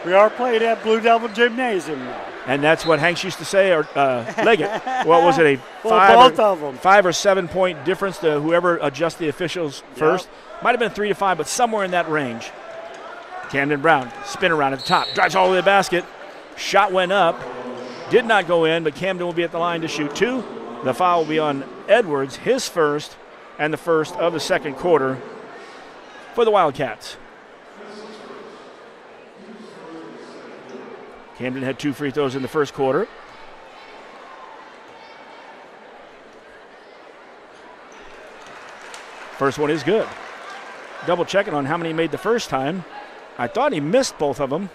B: We are playing at Blue Devil Gymnasium now.
A: And that's what Hanks used to say, or Leggett. What was it, a 5 or 7 point difference to whoever adjusts the officials first? Yep. Might have been 3 to 5, but somewhere in that range. Camden Brown, spin around at the top, drives all the way to the basket. Shot went up, did not go in, but Camden will be at the line to shoot 2. The foul will be on Edwards, his first, and the first of the second quarter for the Wildcats. Camden had 2 free throws in the first quarter. First one is good. Double checking on how many he made the first time. I thought he missed both of them.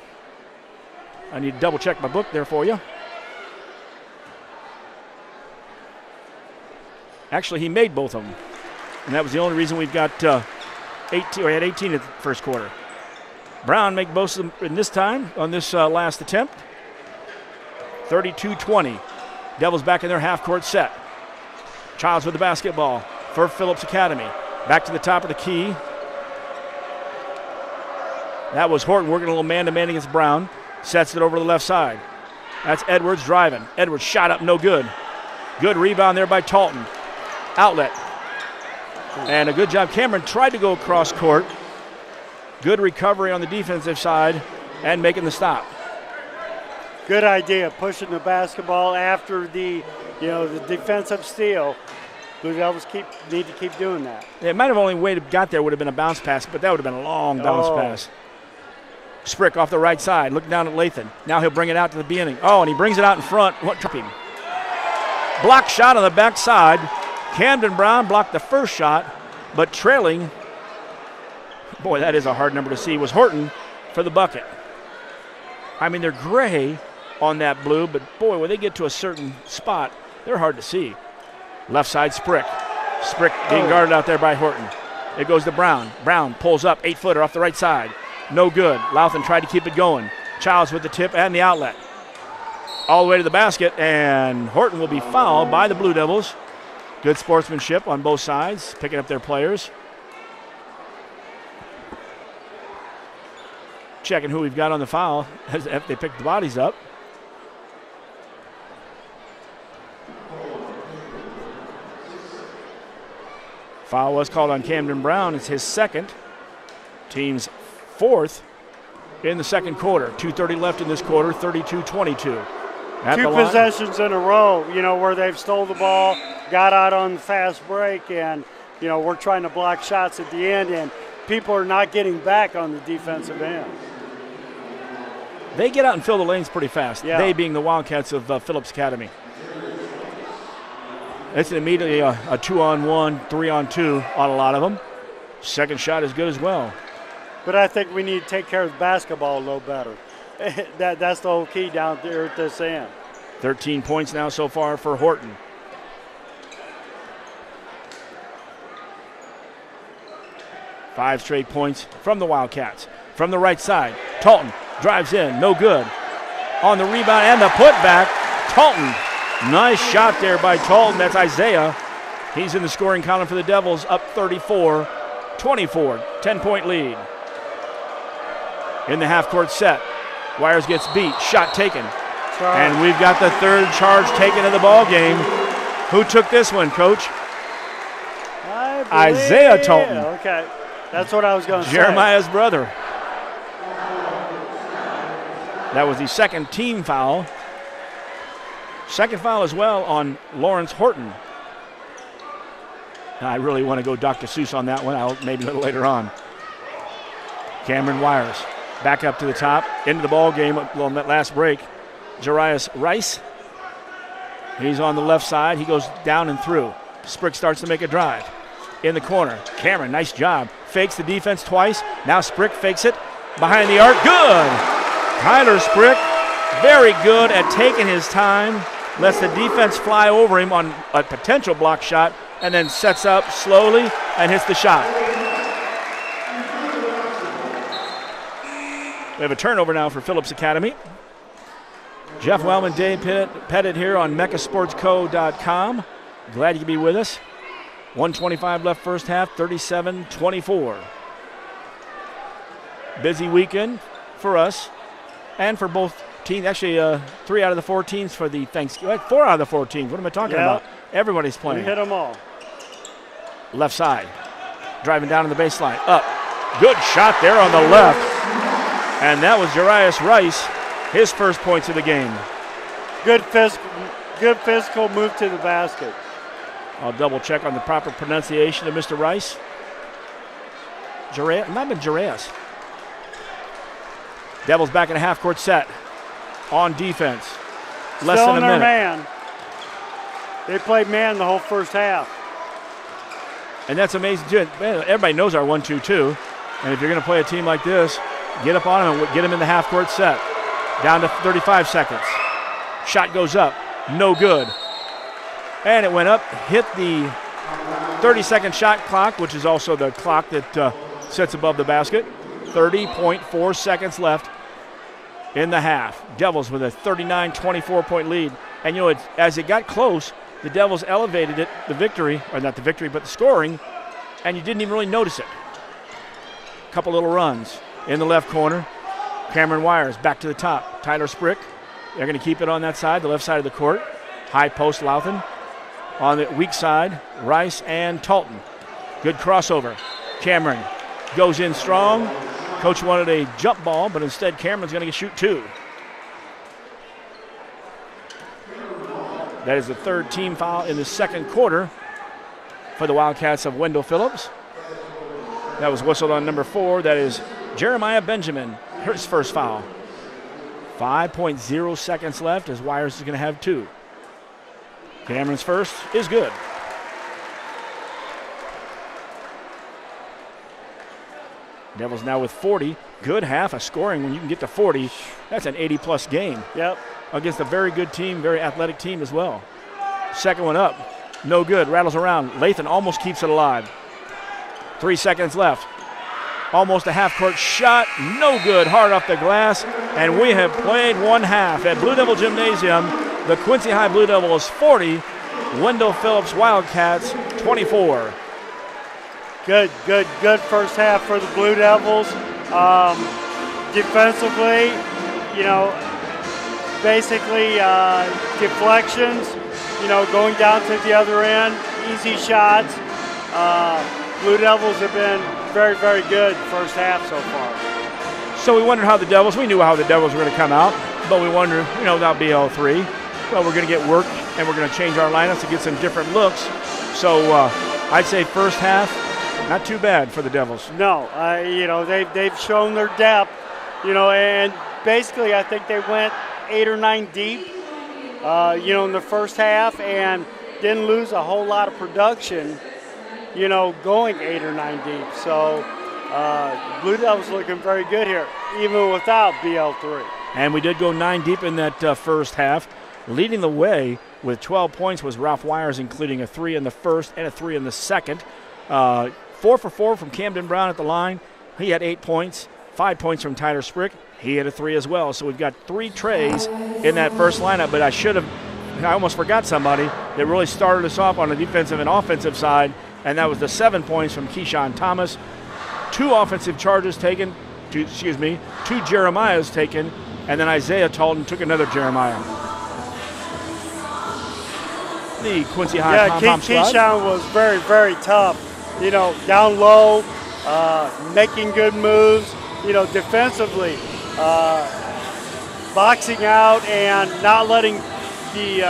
A: I need to double check my book there for you. Actually, he made both of them. And that was the only reason we've got 18, or had 18 in the first quarter. Brown make both of them in this time, on this last attempt. 32-20. Devils back in their half-court set. Childs with the basketball for Phillips Academy. Back to the top of the key. That was Horton working a little man-to-man against Brown. Sets it over to the left side. That's Edwards driving. Edwards shot up, no good. Good rebound there by Talton. Outlet. And a good job. Cameron tried to go across court. Good recovery on the defensive side and making the stop.
B: Good idea, pushing the basketball after the defensive steal. Blue Devils need to keep doing that.
A: It might have only way to got there would have been a bounce pass, but that would have been a long bounce pass. Sprick off the right side, looking down at Lathan. Now he'll bring it out to the beginning. Oh, and he brings it out in front. What tripping? Block shot on the backside. Camden Brown blocked the first shot, but trailing, boy, that is a hard number to see, was Horton for the bucket. I mean, they're gray on that blue, but boy, when they get to a certain spot, they're hard to see. Left side, Sprick. Sprick being guarded out there by Horton. It goes to Brown. Brown pulls up, 8-footer off the right side. No good. Louthan tried to keep it going. Childs with the tip and the outlet. All the way to the basket, and Horton will be fouled by the Blue Devils. Good sportsmanship on both sides, picking up their players. Checking who we've got on the foul as they pick the bodies up. Foul was called on Camden Brown. It's his second. Team's fourth in the second quarter. 2:30 left in this quarter, 32-22.
B: Two possessions in a row, where they've stole the ball, got out on the fast break, and, we're trying to block shots at the end, and people are not getting back on the defensive end.
A: They get out and fill the lanes pretty fast,
B: yeah.
A: They being the Wildcats of Phillips Academy. It's immediately a 2-on-1, 3-on-2 on a lot of them. Second shot is good as well.
B: But I think we need to take care of the basketball a little better. That's the whole key down there at this end.
A: 13 points now so far for Horton. Five straight points from the Wildcats. From the right side, Talton drives in, no good. On the rebound and the putback, Talton. Nice shot there by Talton. That's Isaiah. He's in the scoring column for the Devils, up 34-24, 10-point lead. In the half-court set, Wires gets beat, shot taken. And we've got the third charge taken of the ball game. Who took this one, Coach? Isaiah Talton.
B: Okay, that's what I was going to say.
A: Jeremiah's brother. That was the second team foul. Second foul as well on Lawrence Horton. Now, I really want to go Dr. Seuss on that one. I'll maybe a little later on. Cameron Wires back up to the top, into the ball game on that last break. Jarius Rice. He's on the left side. He goes down and through. Sprick starts to make a drive. In the corner, Cameron, nice job. Fakes the defense twice. Now Sprick fakes it behind the arc. Good! Tyler Sprick, very good at taking his time. Lets the defense fly over him on a potential block shot and then sets up slowly and hits the shot. We have a turnover now for Phillips Academy. Jeff Wellman, Dave Pettit here on mechasportsco.com. Glad you could be with us. 1:25 left first half, 37-24. Busy weekend for us and for both teams. Actually, 3 out of the 4 teams for the Thanksgiving. 4 out of the 4 teams. What am I talking about? Everybody's playing.
B: We hit them all.
A: Left side. Driving down on the baseline. Up. Good shot there on the left. And that was Jarius Rice, his first points of the game.
B: Good physical move to the basket.
A: I'll double check on the proper pronunciation of Mr. Rice. It might have been Jarius. Devils back in a half-court set. On defense. Less
B: Still
A: than a minute.
B: Man. They played man the whole first half.
A: And that's amazing, too. Man, everybody knows our 1-2-2. And if you're going to play a team like this, get up on them and get them in the half-court set. Down to 35 seconds. Shot goes up. No good. And it went up, hit the 30-second shot clock, which is also the clock that sits above the basket. 30.4 seconds left in the half. Devils with a 39-24-point lead. And, as it got close, the Devils elevated it, the victory, or not the victory, but the scoring, and you didn't even really notice it. A couple little runs in the left corner. Cameron Wires back to the top. Tyler Sprick. They're going to keep it on that side, the left side of the court. High post Louthan. On the weak side, Rice and Talton. Good crossover. Cameron goes in strong. Coach wanted a jump ball, but instead Cameron's going to shoot 2. That is the 3rd team foul in the second quarter for the Wildcats of Wendell Phillips. That was whistled on number 4. That is Jeremiah Benjamin, his first foul. 5.0 seconds left as Wires is going to have 2. Cameron's first is good. Devils now with 40. Good half of scoring when you can get to 40. That's an 80-plus game.
B: Yep.
A: Against a very good team, very athletic team as well. Second one up. No good. Rattles around. Lathan almost keeps it alive. 3 seconds left. Almost a half-court shot. No good. Hard off the glass. And we have played one half at Blue Devil Gymnasium. The Quincy High Blue Devils 40. Wendell Phillips Wildcats 24.
B: Good first half for the Blue Devils. Defensively, basically deflections, going down to the other end, easy shots. Blue Devils have been very, very good first half so far.
A: So we wondered we knew how the Devils were going to come out, but we wondered, without BL3, well, we're going to get work and we're going to change our lineups to get some different looks. So I'd say first half, not too bad for the Devils.
B: No, they've shown their depth, and basically I think they went 8 or 9 deep, in the first half and didn't lose a whole lot of production, going 8 or 9 deep. So Blue Devils looking very good here, even without BL3.
A: And we did go 9 deep in that first half. Leading the way with 12 points was Ralph Wires, including a 3 in the first and a 3 in the second. 4 for 4 from Camden Brown at the line. He had 8 points. 5 points from Tyler Sprick. He had a 3 as well. So we've got 3 trays in that first lineup, but I almost forgot somebody that really started us off on the defensive and offensive side, and that was the 7 points from Keyshawn Thomas. 2 offensive charges taken, 2 Jeremiahs taken, and then Isaiah Talton took another Jeremiah. The Quincy High pom-pom squad.
B: Keyshawn was very, very tough. Down low, making good moves, defensively, boxing out and not letting the,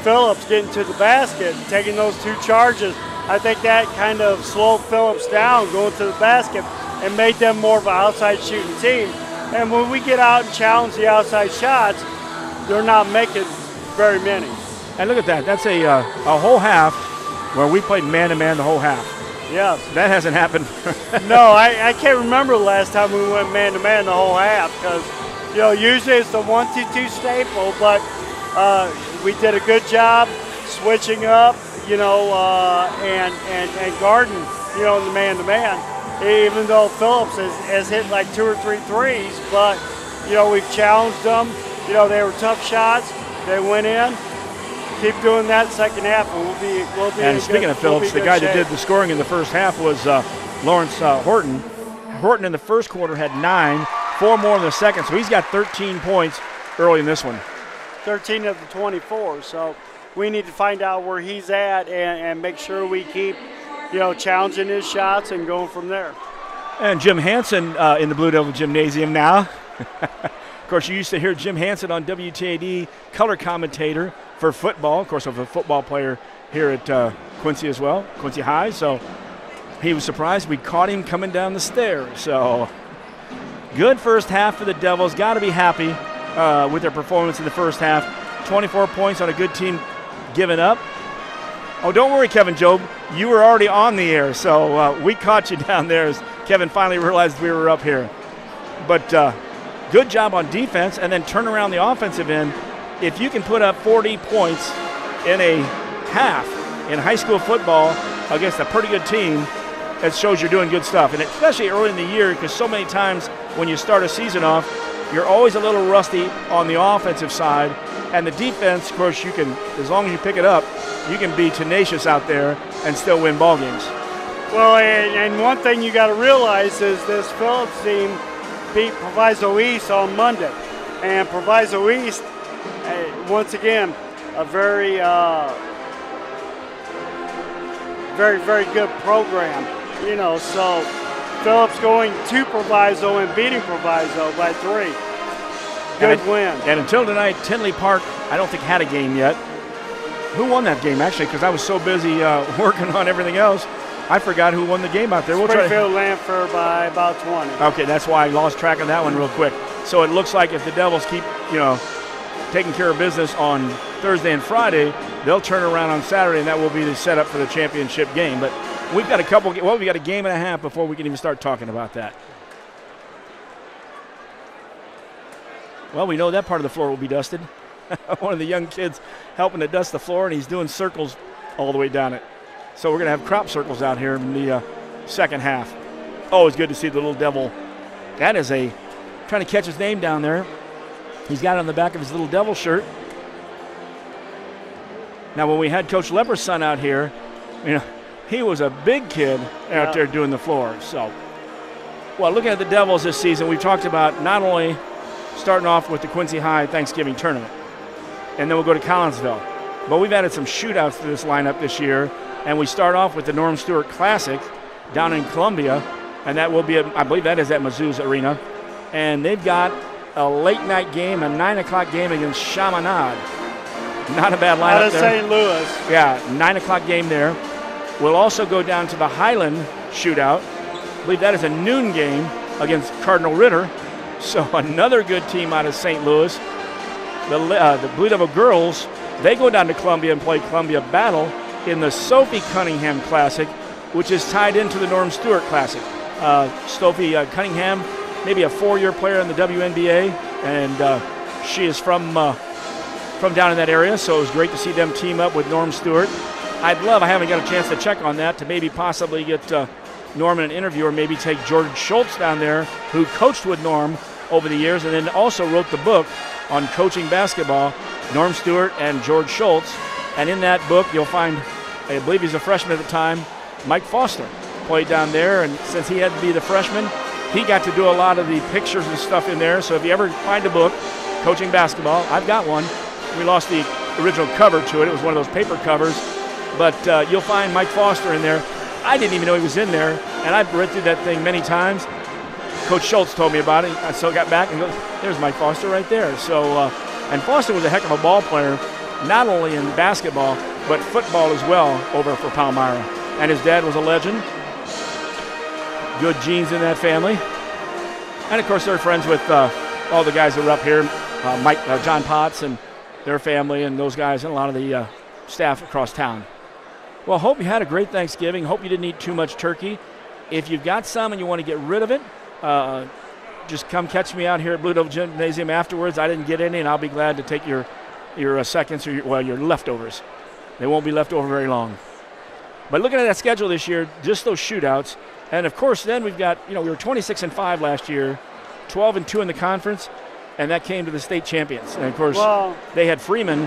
B: Phillips get into the basket, taking those 2 charges. I think that kind of slowed Phillips down going to the basket and made them more of an outside shooting team. And when we get out and challenge the outside shots, they're not making very many.
A: And look at that. That's a whole half where we played man-to-man the whole half.
B: Yes.
A: That hasn't happened.
B: No, I can't remember the last time we went man-to-man the whole half because, usually it's the 1-2-2 staple, but we did a good job switching up, and guarding, in the man-to-man, even though Phillips has hit like 2 or 3 threes, but, we've challenged them. They were tough shots. They went in. Keep doing that second half, and we'll be. And
A: speaking of Phillips, the guy that did the scoring in the first half was Lawrence Horton. Horton in the first quarter had 9, 4 more in the second, so he's got 13 points early in this one.
B: 13 of the 24, so we need to find out where he's at and make sure we keep, challenging his shots and going from there.
A: And Jim Hansen in the Blue Devil Gymnasium now. Of course, you used to hear Jim Hansen on WTAD, color commentator for football. Of course, I'm a football player here at Quincy as well, Quincy High. So he was surprised we caught him coming down the stairs. So good first half for the Devils. Got to be happy with their performance in the first half. 24 points on a good team given up. Oh, don't worry, Kevin Job. You were already on the air, so we caught you down there as Kevin finally realized we were up here. But good job on defense, and then turn around the offensive end. If you can put up 40 points in a half in high school football against a pretty good team, it shows you're doing good stuff. And especially early in the year, because so many times when you start a season off, you're always a little rusty on the offensive side. And the defense, of course, you can, as long as you pick it up, you can be tenacious out there and still win ball games.
B: Well, and one thing you got to realize is this Phillips team beat Proviso East on Monday. And Proviso East, once again, a very, very good program. You know, so Phillips going to Proviso and beating Proviso by 3. Good win.
A: And until tonight, Tinley Park, I don't think had a game yet. Who won that game, actually? Because I was so busy working on everything else, I forgot who won the game out there.
B: Springfield Lanford by about 20.
A: Okay, that's why I lost track of that one real quick. So it looks like if the Devils keep, taking care of business on Thursday and Friday, they'll turn around on Saturday, and that will be the setup for the championship game. But we've got we got a game and a half before we can even start talking about that. Well, we know that part of the floor will be dusted. One of the young kids helping to dust the floor, and he's doing circles all the way down it. So we're going to have crop circles out here in the second half. Oh, it's good to see the little Devil. That is trying to catch his name down there. He's got it on the back of his little Devil shirt. Now, when we had Coach Lepper's son out here, he was a big kid out there doing the floor. So, well, looking at the Devils this season, we've talked about not only starting off with the Quincy High Thanksgiving tournament, and then we'll go to Collinsville. But we've added some shootouts to this lineup this year, and we start off with the Norm Stewart Classic down in Columbia, and that will be, I believe that is at Mizzou's Arena. And they've got a late-night game, a 9 o'clock game against Chaminade. Not a bad lineup
B: out of
A: there.
B: St. Louis.
A: Yeah, 9 o'clock game there. We'll also go down to the Highland shootout. I believe that is a noon game against Cardinal Ritter. So another good team out of St. Louis. The Blue Devil girls, they go down to Columbia and play Columbia Battle in the Sophie Cunningham Classic, which is tied into the Norm Stewart Classic. Sophie Cunningham, maybe a 4-year player in the WNBA, and she is from down in that area, so it was great to see them team up with Norm Stewart. I haven't got a chance to check on that, to maybe possibly get Norm in an interview, or maybe take George Schultz down there, who coached with Norm over the years and then also wrote the book on coaching basketball, Norm Stewart and George Schultz. And in that book, you'll find, I believe he's a freshman at the time, Mike Foster played down there, and since he had to be the freshman, he got to do a lot of the pictures and stuff in there. So if you ever find a book, Coaching Basketball, I've got one. We lost the original cover to it. It was one of those paper covers. But you'll find Mike Foster in there. I didn't even know he was in there, and I've read through that thing many times. Coach Schultz told me about it. I still got back and go, there's Mike Foster right there. So, and Foster was a heck of a ball player, not only in basketball, but football as well over for Palmyra. And his dad was a legend. Good genes in that family. And, of course, they're friends with all the guys that were up here, John Potts and their family and those guys and a lot of the staff across town. Well, hope you had a great Thanksgiving. Hope you didn't eat too much turkey. If you've got some and you want to get rid of it, just come catch me out here at Blue Devil Gymnasium afterwards. I didn't get any, and I'll be glad to take your seconds or your leftovers. They won't be left over very long. But looking at that schedule this year, just those shootouts, and of course then we've got, we were 26-5 last year, 12-2 in the conference, and that came to the state champions. And of course, they had Freeman